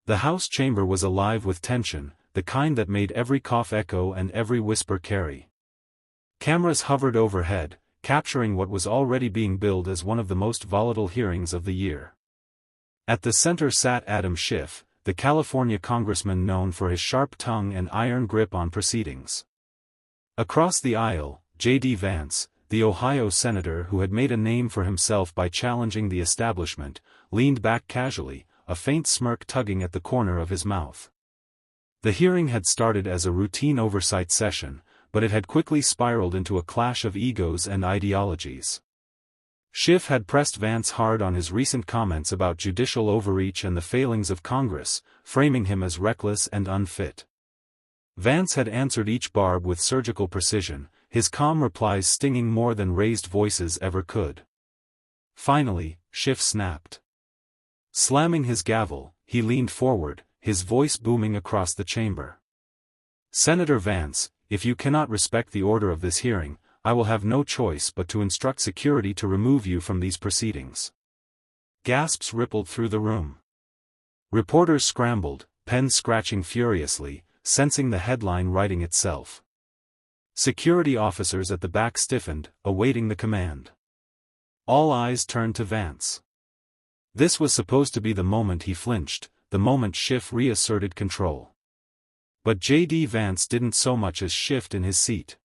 The House chamber was alive with tension, the kind that made every cough echo and every whisper carry. Cameras hovered overhead, capturing what was already being billed as one of the most volatile hearings of the year. At the center sat Adam Schiff, the California congressman known for his sharp tongue and iron grip on proceedings. Across the aisle, JD Vance, the Ohio senator who had made a name for himself by challenging the establishment, leaned back casually, a faint smirk tugging at the corner of his mouth. The hearing had started as a routine oversight session, but it had quickly spiraled into a clash of egos and ideologies. Schiff had pressed Vance hard on his recent comments about judicial overreach and the failings of Congress, framing him as reckless and unfit. Vance had answered each barb with surgical precision, his calm replies stinging more than raised voices ever could. Finally, Schiff snapped. Slamming his gavel, he leaned forward, his voice booming across the chamber. "Senator Vance, if you cannot respect the order of this hearing, I will have no choice but to instruct security to remove you from these proceedings." Gasps rippled through the room. Reporters scrambled, pens scratching furiously, sensing the headline writing itself. Security officers at the back stiffened, awaiting the command. All eyes turned to Vance. This was supposed to be the moment he flinched, the moment Schiff reasserted control. But JD Vance didn't so much as shift in his seat.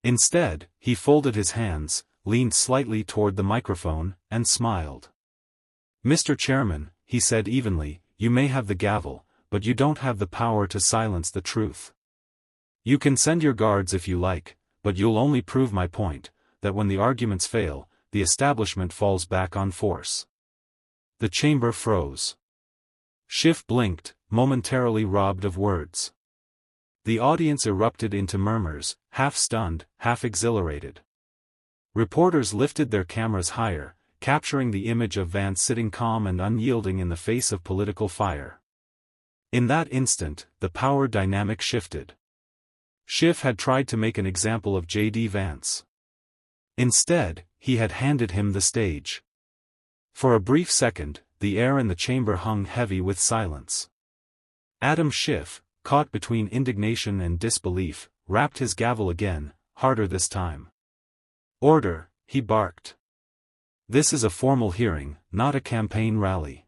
Instead, he folded his hands, leaned slightly toward the microphone, and smiled. "Mr. Chairman," he said evenly, "you may have the gavel, but you don't have the power to silence the truth. You can send your guards if you like, but you'll only prove my point, that when the arguments fail, the establishment falls back on force." The chamber froze. Schiff blinked, momentarily robbed of words. The audience erupted into murmurs, half stunned, half exhilarated. Reporters lifted their cameras higher, capturing the image of Vance sitting calm and unyielding in the face of political fire. In that instant, the power dynamic shifted. Schiff had tried to make an example of JD Vance. Instead, he had handed him the stage. For a brief second, the air in the chamber hung heavy with silence. Adam Schiff, caught between indignation and disbelief, rapped his gavel again, harder this time. "Order," he barked. "This is a formal hearing, not a campaign rally.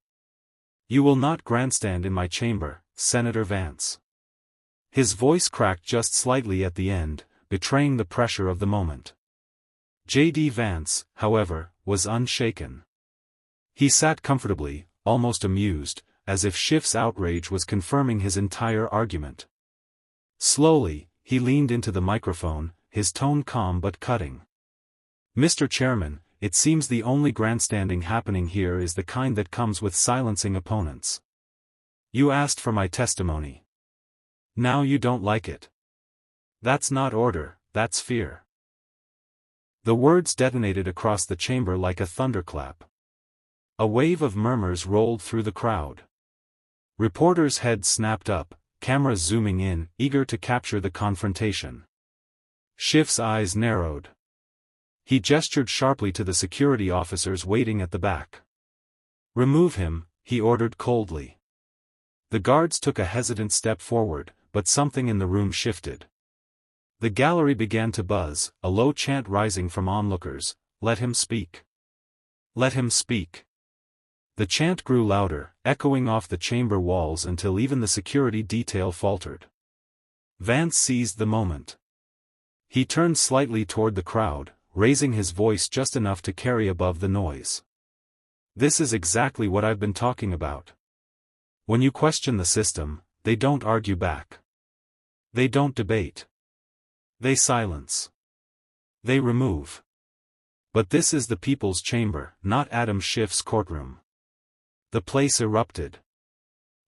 You will not grandstand in my chamber, Senator Vance." His voice cracked just slightly at the end, betraying the pressure of the moment. JD Vance, however, was unshaken. He sat comfortably, almost amused, as if Schiff's outrage was confirming his entire argument. Slowly, he leaned into the microphone, his tone calm but cutting. "Mr. Chairman, it seems the only grandstanding happening here is the kind that comes with silencing opponents. You asked for my testimony. Now you don't like it. That's not order, that's fear." The words detonated across the chamber like a thunderclap. A wave of murmurs rolled through the crowd. Reporters' heads snapped up, cameras zooming in, eager to capture the confrontation. Schiff's eyes narrowed. He gestured sharply to the security officers waiting at the back. "Remove him," he ordered coldly. The guards took a hesitant step forward, but something in the room shifted. The gallery began to buzz, a low chant rising from onlookers, "Let him speak. Let him speak." The chant grew louder, echoing off the chamber walls until even the security detail faltered. Vance seized the moment. He turned slightly toward the crowd, raising his voice just enough to carry above the noise. "This is exactly what I've been talking about. When you question the system, they don't argue back. They don't debate. They silence. They remove. But this is the people's chamber, not Adam Schiff's courtroom." The place erupted.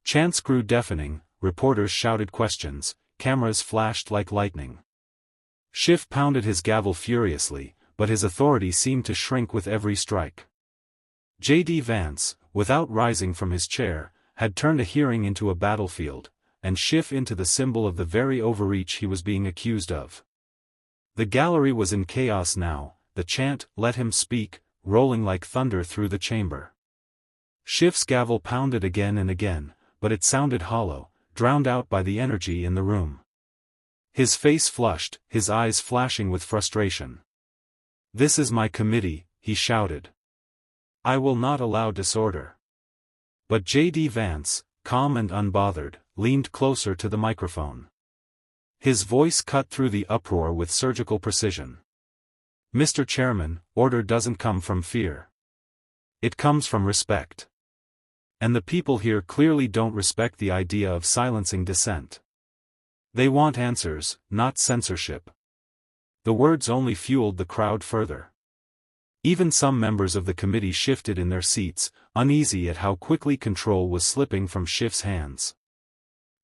Chants grew deafening, reporters shouted questions, cameras flashed like lightning. Schiff pounded his gavel furiously, but his authority seemed to shrink with every strike. JD Vance, without rising from his chair, had turned a hearing into a battlefield, and Schiff into the symbol of the very overreach he was being accused of. The gallery was in chaos now, the chant, "Let him speak," rolling like thunder through the chamber. Schiff's gavel pounded again and again, but it sounded hollow, drowned out by the energy in the room. His face flushed, his eyes flashing with frustration. "This is my committee," he shouted. "I will not allow disorder." But JD Vance, calm and unbothered, leaned closer to the microphone. His voice cut through the uproar with surgical precision. "Mr. Chairman, order doesn't come from fear. It comes from respect. And the people here clearly don't respect the idea of silencing dissent. They want answers, not censorship." The words only fueled the crowd further. Even some members of the committee shifted in their seats, uneasy at how quickly control was slipping from Schiff's hands.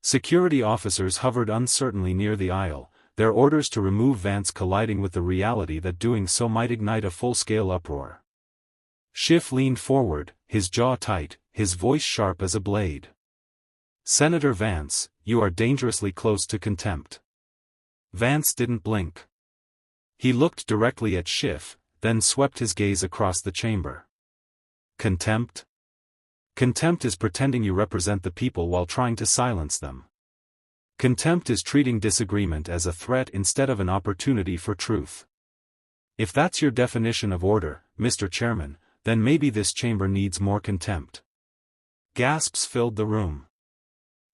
Security officers hovered uncertainly near the aisle, their orders to remove Vance colliding with the reality that doing so might ignite a full-scale uproar. Schiff leaned forward, his jaw tight, his voice sharp as a blade. "Senator Vance, you are dangerously close to contempt." Vance didn't blink. He looked directly at Schiff, then swept his gaze across the chamber. "Contempt? Contempt is pretending you represent the people while trying to silence them. Contempt is treating disagreement as a threat instead of an opportunity for truth. If that's your definition of order, Mr. Chairman, then maybe this chamber needs more contempt." Gasps filled the room.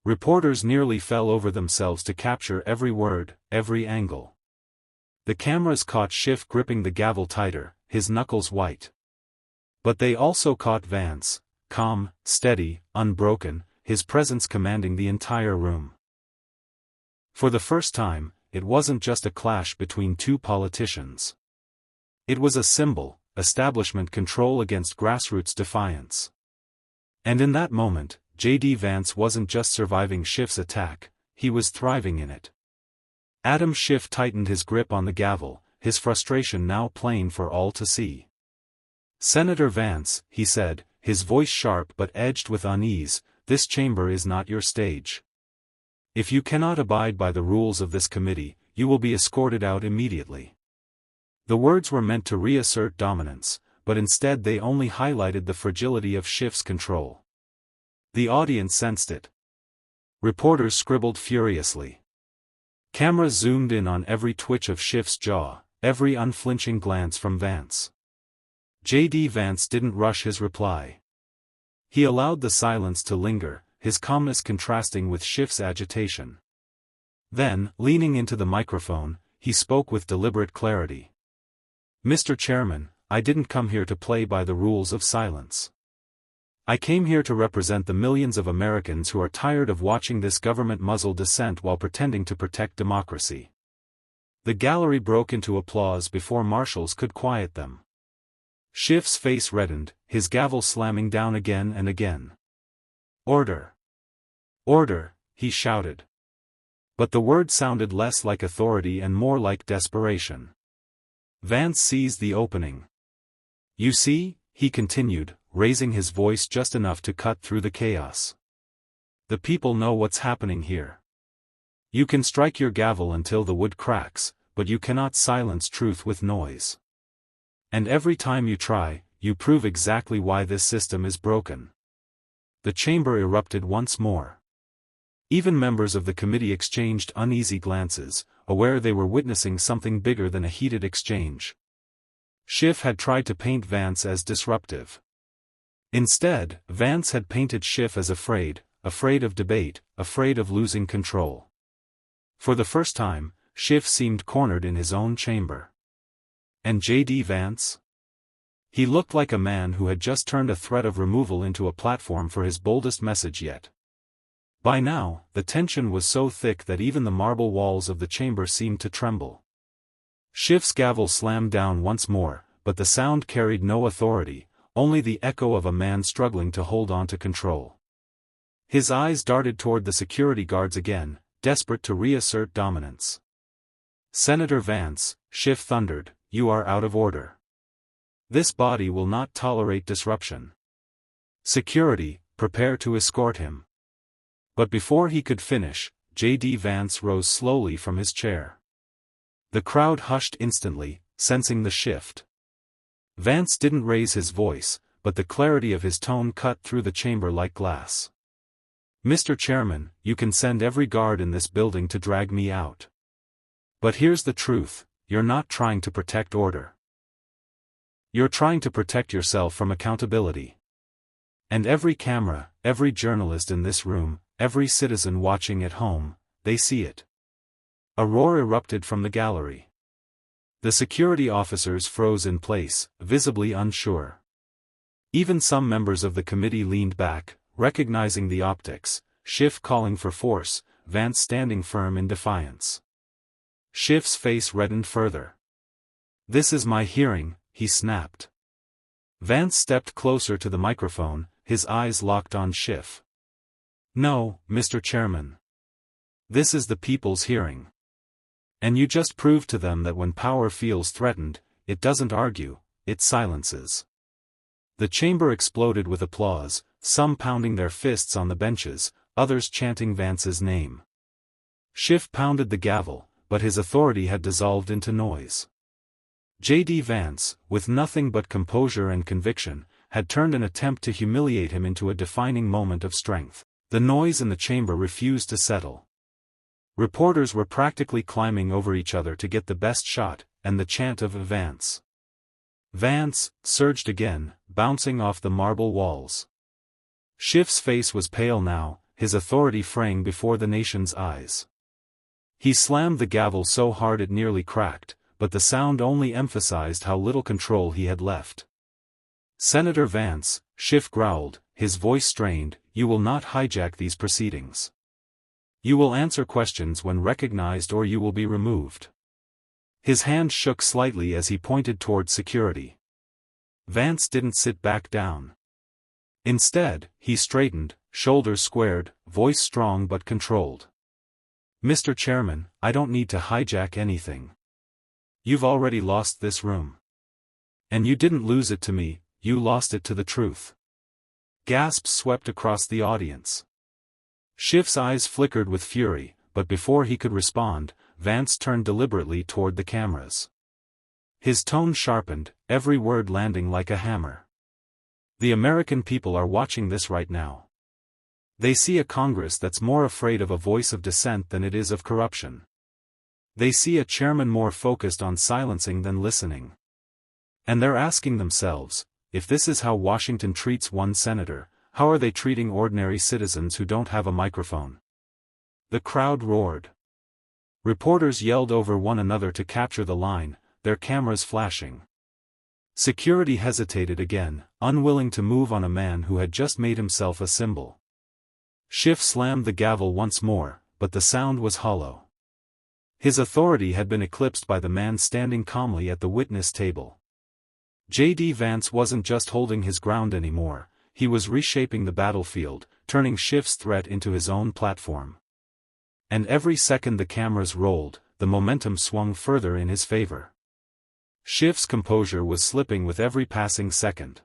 Reporters nearly fell over themselves to capture every word, every angle. The cameras caught Schiff gripping the gavel tighter, his knuckles white. But they also caught Vance, calm, steady, unbroken, his presence commanding the entire room. For the first time, it wasn't just a clash between two politicians. It was a symbol, establishment control against grassroots defiance. And in that moment, JD Vance wasn't just surviving Schiff's attack, he was thriving in it. Adam Schiff tightened his grip on the gavel, his frustration now plain for all to see. "Senator Vance," he said, his voice sharp but edged with unease, "this chamber is not your stage. If you cannot abide by the rules of this committee, you will be escorted out immediately." The words were meant to reassert dominance, but instead they only highlighted the fragility of Schiff's control. The audience sensed it. Reporters scribbled furiously. Cameras zoomed in on every twitch of Schiff's jaw, every unflinching glance from Vance. JD Vance didn't rush his reply. He allowed the silence to linger, his calmness contrasting with Schiff's agitation. Then, leaning into the microphone, he spoke with deliberate clarity. "Mr. Chairman, I didn't come here to play by the rules of silence. I came here to represent the millions of Americans who are tired of watching this government muzzle dissent while pretending to protect democracy." The gallery broke into applause before marshals could quiet them. Schiff's face reddened, his gavel slamming down again and again. "Order! Order!" he shouted. But the word sounded less like authority and more like desperation. Vance seized the opening. "You see," he continued, raising his voice just enough to cut through the chaos. "The people know what's happening here. You can strike your gavel until the wood cracks, but you cannot silence truth with noise. And every time you try, you prove exactly why this system is broken." The chamber erupted once more. Even members of the committee exchanged uneasy glances, aware they were witnessing something bigger than a heated exchange. Schiff had tried to paint Vance as disruptive. Instead, Vance had painted Schiff as afraid of debate, afraid of losing control. For the first time, Schiff seemed cornered in his own chamber. And JD Vance? He looked like a man who had just turned a threat of removal into a platform for his boldest message yet. By now, the tension was so thick that even the marble walls of the chamber seemed to tremble. Schiff's gavel slammed down once more, but the sound carried no authority, only the echo of a man struggling to hold on to control. His eyes darted toward the security guards again, desperate to reassert dominance. "Senator Vance," Schiff thundered, "you are out of order. This body will not tolerate disruption. Security, prepare to escort him." But before he could finish, JD Vance rose slowly from his chair. The crowd hushed instantly, sensing the shift. Vance didn't raise his voice, but the clarity of his tone cut through the chamber like glass. "Mr. Chairman, you can send every guard in this building to drag me out. But here's the truth, you're not trying to protect order. You're trying to protect yourself from accountability. And every camera, every journalist in this room, every citizen watching at home, they see it." A roar erupted from the gallery. The security officers froze in place, visibly unsure. Even some members of the committee leaned back, recognizing the optics, Schiff calling for force, Vance standing firm in defiance. Schiff's face reddened further. "This is my hearing," he snapped. Vance stepped closer to the microphone, his eyes locked on Schiff. "No, Mr. Chairman. This is the people's hearing. And you just proved to them that when power feels threatened, it doesn't argue, it silences." The chamber exploded with applause, some pounding their fists on the benches, others chanting Vance's name. Schiff pounded the gavel, but his authority had dissolved into noise. JD Vance, with nothing but composure and conviction, had turned an attempt to humiliate him into a defining moment of strength. The noise in the chamber refused to settle. Reporters were practically climbing over each other to get the best shot, and the chant of "Vance! Vance!" surged again, bouncing off the marble walls. Schiff's face was pale now, his authority fraying before the nation's eyes. He slammed the gavel so hard it nearly cracked, but the sound only emphasized how little control he had left. "Senator Vance," Schiff growled, his voice strained, "you will not hijack these proceedings. You will answer questions when recognized or you will be removed." His hand shook slightly as he pointed toward security. Vance didn't sit back down. Instead, he straightened, shoulders squared, voice strong but controlled. "Mr. Chairman, I don't need to hijack anything. You've already lost this room. And you didn't lose it to me, you lost it to the truth." Gasps swept across the audience. Schiff's eyes flickered with fury, but before he could respond, Vance turned deliberately toward the cameras. His tone sharpened, every word landing like a hammer. "The American people are watching this right now. They see a Congress that's more afraid of a voice of dissent than it is of corruption. They see a chairman more focused on silencing than listening. And they're asking themselves, if this is how Washington treats one senator, how are they treating ordinary citizens who don't have a microphone?" The crowd roared. Reporters yelled over one another to capture the line, their cameras flashing. Security hesitated again, unwilling to move on a man who had just made himself a symbol. Schiff slammed the gavel once more, but the sound was hollow. His authority had been eclipsed by the man standing calmly at the witness table. JD Vance wasn't just holding his ground anymore, he was reshaping the battlefield, turning Schiff's threat into his own platform. And every second the cameras rolled, the momentum swung further in his favor. Schiff's composure was slipping with every passing second.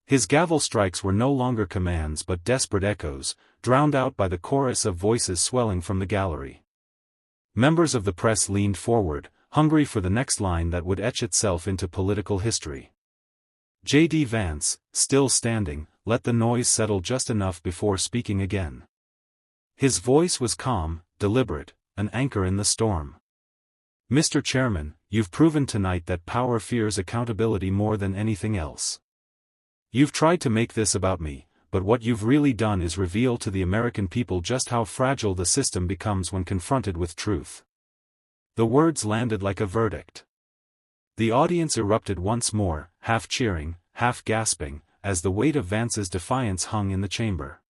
His gavel strikes were no longer commands but desperate echoes, drowned out by the chorus of voices swelling from the gallery. Members of the press leaned forward, hungry for the next line that would etch itself into political history. JD Vance, still standing, let the noise settle just enough before speaking again. His voice was calm, deliberate, an anchor in the storm. "Mr. Chairman, you've proven tonight that power fears accountability more than anything else. You've tried to make this about me, but what you've really done is reveal to the American people just how fragile the system becomes when confronted with truth." The words landed like a verdict. The audience erupted once more, half cheering, half gasping, as the weight of Vance's defiance hung in the chamber.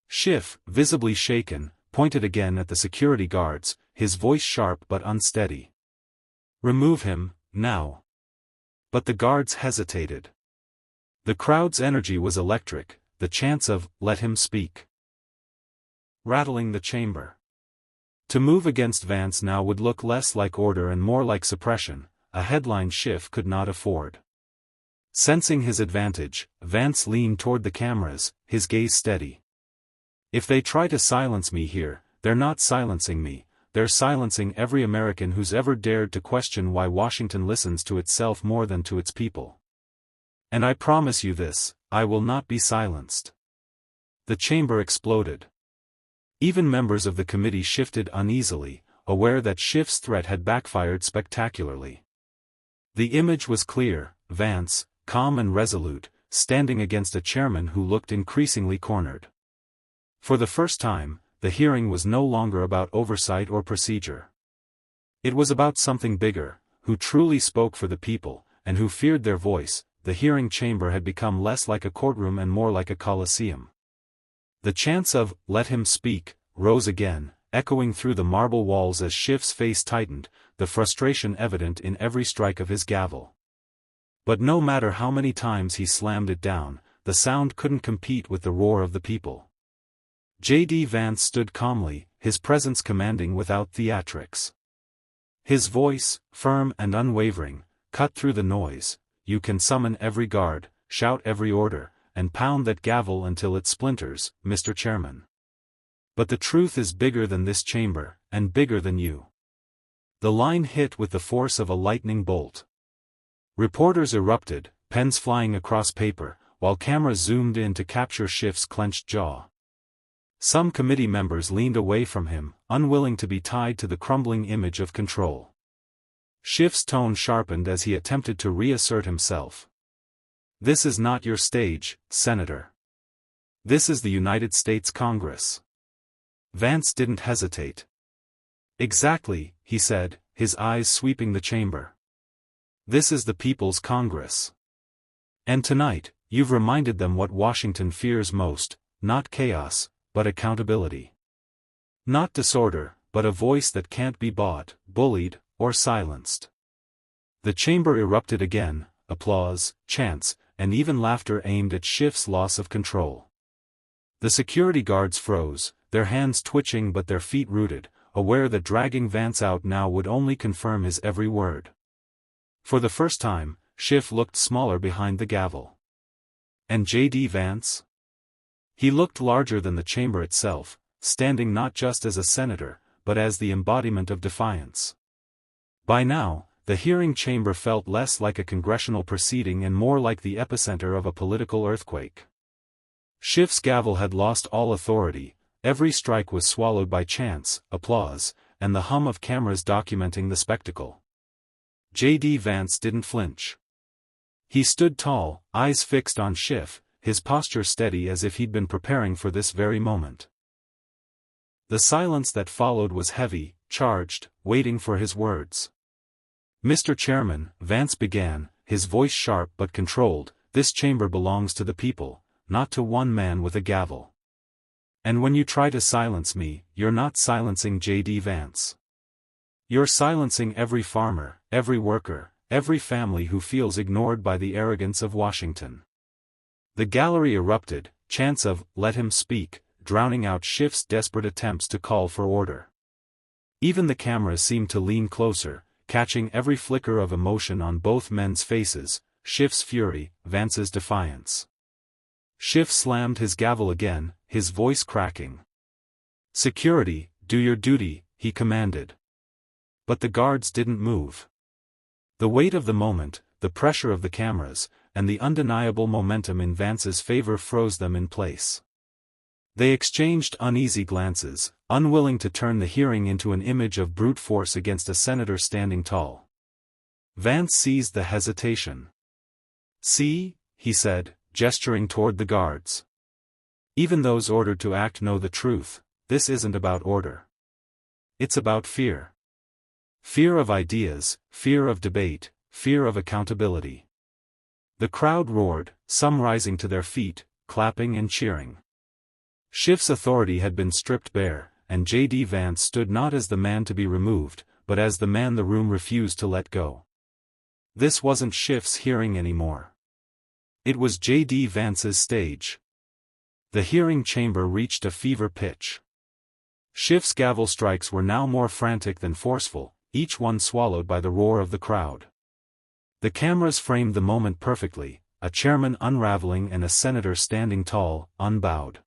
Schiff, visibly shaken, pointed again at the security guards, his voice sharp but unsteady. "Remove him, now." But the guards hesitated. The crowd's energy was electric, the chants of, "Let him speak," rattling the chamber. To move against Vance now would look less like order and more like suppression, a headline Schiff could not afford. Sensing his advantage, Vance leaned toward the cameras, his gaze steady. "If they try to silence me here, they're not silencing me, they're silencing every American who's ever dared to question why Washington listens to itself more than to its people. And I promise you this, I will not be silenced." The chamber exploded. Even members of the committee shifted uneasily, aware that Schiff's threat had backfired spectacularly. The image was clear: Vance, calm and resolute, standing against a chairman who looked increasingly cornered. For the first time, the hearing was no longer about oversight or procedure. It was about something bigger: who truly spoke for the people, and who feared their voice. The hearing chamber had become less like a courtroom and more like a coliseum. The chants of "Let him speak" rose again, echoing through the marble walls as Schiff's face tightened, the frustration evident in every strike of his gavel. But no matter how many times he slammed it down, the sound couldn't compete with the roar of the people. JD Vance stood calmly, his presence commanding without theatrics. His voice, firm and unwavering, cut through the noise. You can summon every guard, shout every order, and pound that gavel until it splinters, Mr. Chairman. But the truth is bigger than this chamber, and bigger than you. The line hit with the force of a lightning bolt. Reporters erupted, pens flying across paper, while cameras zoomed in to capture Schiff's clenched jaw. Some committee members leaned away from him, unwilling to be tied to the crumbling image of control. Schiff's tone sharpened as he attempted to reassert himself. This is not your stage, Senator. This is the United States Congress. Vance didn't hesitate. Exactly, he said, his eyes sweeping the chamber. This is the People's Congress. And tonight, you've reminded them what Washington fears most: not chaos, but accountability. Not disorder, but a voice that can't be bought, bullied, or silenced. The chamber erupted again, applause, chants, and even laughter aimed at Schiff's loss of control. The security guards froze, their hands twitching but their feet rooted, aware that dragging Vance out now would only confirm his every word. For the first time, Schiff looked smaller behind the gavel. And JD Vance? He looked larger than the chamber itself, standing not just as a senator, but as the embodiment of defiance. By now, the hearing chamber felt less like a congressional proceeding and more like the epicenter of a political earthquake. Schiff's gavel had lost all authority. Every strike was swallowed by chants, applause, and the hum of cameras documenting the spectacle. JD Vance didn't flinch. He stood tall, eyes fixed on Schiff, his posture steady as if he'd been preparing for this very moment. The silence that followed was heavy, charged, waiting for his words. Mr. Chairman, Vance began, his voice sharp but controlled, this chamber belongs to the people, not to one man with a gavel. And when you try to silence me, you're not silencing JD Vance. You're silencing every farmer, every worker, every family who feels ignored by the arrogance of Washington. The gallery erupted, chants of "Let him speak," drowning out Schiff's desperate attempts to call for order. Even the cameras seemed to lean closer, catching every flicker of emotion on both men's faces: Schiff's fury, Vance's defiance. Schiff slammed his gavel again, his voice cracking. "Security, do your duty," he commanded. But the guards didn't move. The weight of the moment, the pressure of the cameras, and the undeniable momentum in Vance's favor froze them in place. They exchanged uneasy glances, unwilling to turn the hearing into an image of brute force against a senator standing tall. Vance seized the hesitation. "See," he said, gesturing toward the guards. "Even those ordered to act know the truth. This isn't about order. It's about fear. Fear of ideas, fear of debate, fear of accountability." The crowd roared, some rising to their feet, clapping and cheering. Schiff's authority had been stripped bare, and JD Vance stood not as the man to be removed, but as the man the room refused to let go. This wasn't Schiff's hearing anymore. It was JD Vance's stage. The hearing chamber reached a fever pitch. Schiff's gavel strikes were now more frantic than forceful, each one swallowed by the roar of the crowd. The cameras framed the moment perfectly, a chairman unraveling and a senator standing tall, unbowed.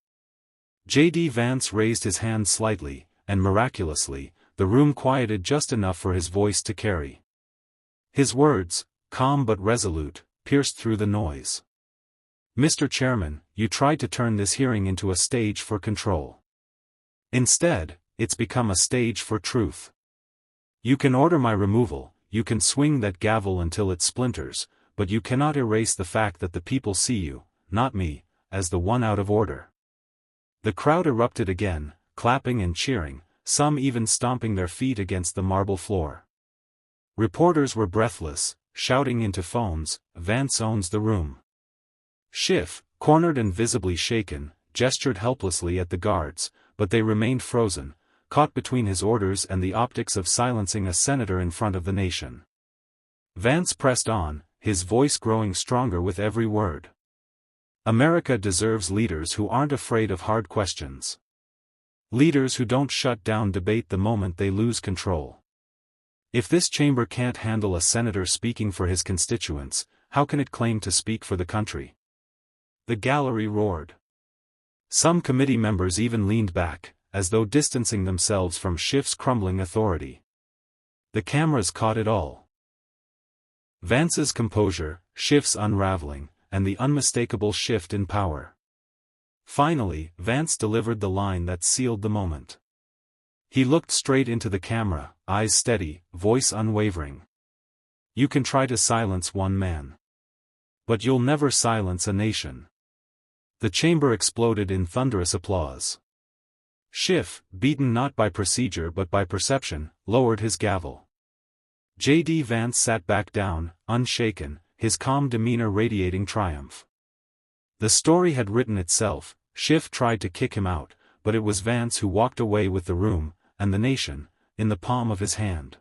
JD Vance raised his hand slightly, and miraculously, the room quieted just enough for his voice to carry. His words, calm but resolute, pierced through the noise. Mr. Chairman, you tried to turn this hearing into a stage for control. Instead, it's become a stage for truth. You can order my removal, you can swing that gavel until it splinters, but you cannot erase the fact that the people see you, not me, as the one out of order. The crowd erupted again, clapping and cheering, some even stomping their feet against the marble floor. Reporters were breathless, shouting into phones, "Vance owns the room." Schiff, cornered and visibly shaken, gestured helplessly at the guards, but they remained frozen, caught between his orders and the optics of silencing a senator in front of the nation. Vance pressed on, his voice growing stronger with every word. America deserves leaders who aren't afraid of hard questions. Leaders who don't shut down debate the moment they lose control. If this chamber can't handle a senator speaking for his constituents, how can it claim to speak for the country? The gallery roared. Some committee members even leaned back, as though distancing themselves from Schiff's crumbling authority. The cameras caught it all. Vance's composure, Schiff's unraveling, and the unmistakable shift in power. Finally, Vance delivered the line that sealed the moment. He looked straight into the camera, eyes steady, voice unwavering. "You can try to silence one man. But you'll never silence a nation." The chamber exploded in thunderous applause. Schiff, beaten not by procedure but by perception, lowered his gavel. JD Vance sat back down, unshaken, his calm demeanor radiating triumph. The story had written itself. Schiff tried to kick him out, but it was Vance who walked away with the room, and the nation, in the palm of his hand.